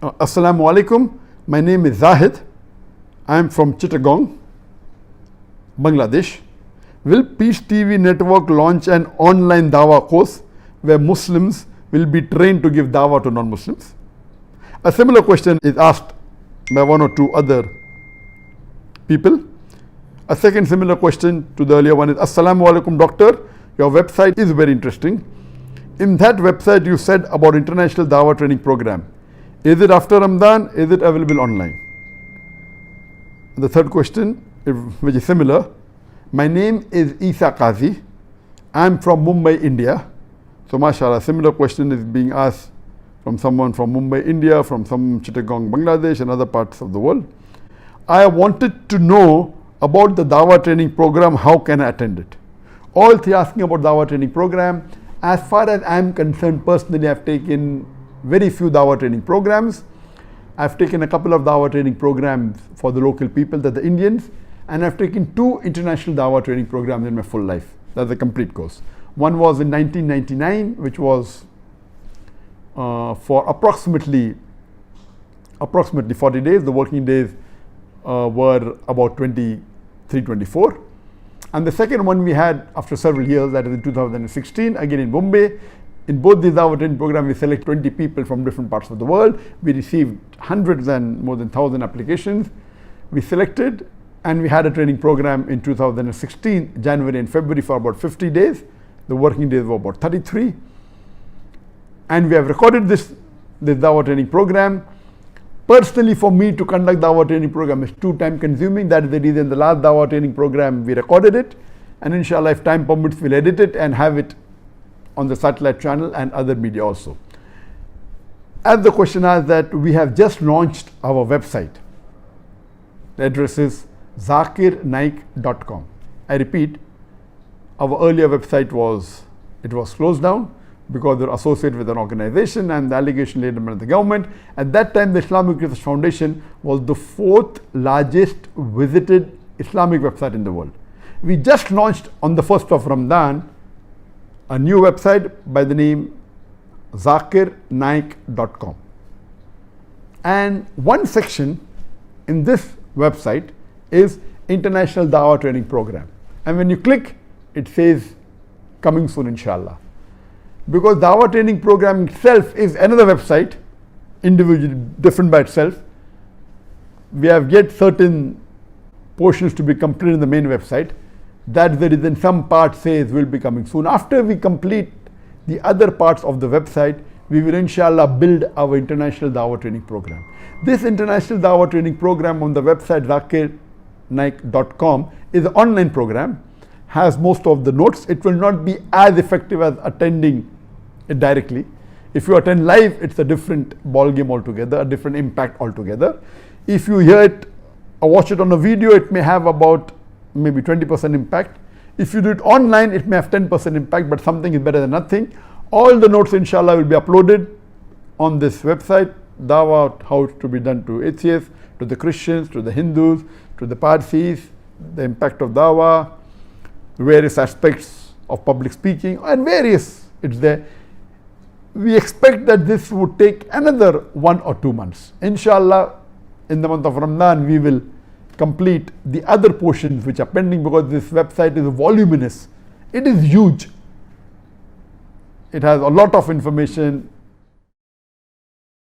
Assalamu alaikum. My name is Zaheed. I am from Chittagong, Bangladesh. Will Peace TV network launch an online Dawah course where Muslims will be trained to give Dawah to non-Muslims? A similar question is asked by one or two other people. A second similar question to the earlier one is, Assalamu alaikum doctor, your website is very interesting. In that website you said about international Dawah training program. Is it after Ramadan? Is it available online? The third question, which is similar. My name is Isa Qazi. I am from Mumbai, India. So mashallah, similar question is being asked from someone from Mumbai, India, from some Chittagong, Bangladesh and other parts of the world. I wanted to know about the Dawah training program. How can I attend it? All three asking about Dawah training program. As far as I am concerned, personally, I have taken very few Dawah training programs. I've taken a couple of Dawah training programs for the local people, that the Indians, and I've taken 2 international Dawah training programs in my full life. That's a complete course. One was in 1999, which was for approximately 40 days. The working days were about 23, 24. And the second one we had after several years, that is in 2016, again in Bombay. In both these Dawah training programs, we select 20 people from different parts of the world. We received hundreds and more than 1,000 applications. We selected, and we had a training program in 2016, January and February, for about 50 days. The working days were about 33. And we have recorded this Dawah training program. Personally, for me to conduct Dawah training program is too time consuming. That is the reason the last Dawah training program we recorded it. And inshallah, if time permits, we'll edit it and have it on the satellite channel and other media also. As the question asked, that we have just launched our website. The address is ZakirNaik.com. I repeat, our earlier website was closed down because they were associated with an organization and the allegation laid by the government. At that time, the Islamic Research Foundation was the 4th largest visited Islamic website in the world. We just launched on the 1st of Ramadan a new website by the name ZakirNaik.com. And one section in this website is International Dawah Training Program. And when you click, it says coming soon inshallah. Because Dawah Training Program itself is another website, individually different by itself. We have yet certain portions to be completed in the main website. That's the reason some part says will be coming soon. After we complete the other parts of the website, we will inshallah build our international Dawah training program. This international Dawah training program on the website ZakirNaik.com is an online program, has most of the notes. It will not be as effective as attending it directly. If you attend live, it's a different ball game altogether, a different impact altogether. If you hear it or watch it on a video, it may have about maybe 20% impact. If you do it online, it may have 10% impact, but something is better than nothing. All the notes inshallah will be uploaded on this website. Dawah, how to be done to atheists, to the Christians, to the Hindus, to the Parsis, the impact of Dawah, various aspects of public speaking, and various, it's there. We expect that this would take another 1 or 2 months. Inshallah, in the month of Ramadan, we will complete the other portions which are pending, because this website is voluminous. It is huge. It has a lot of information,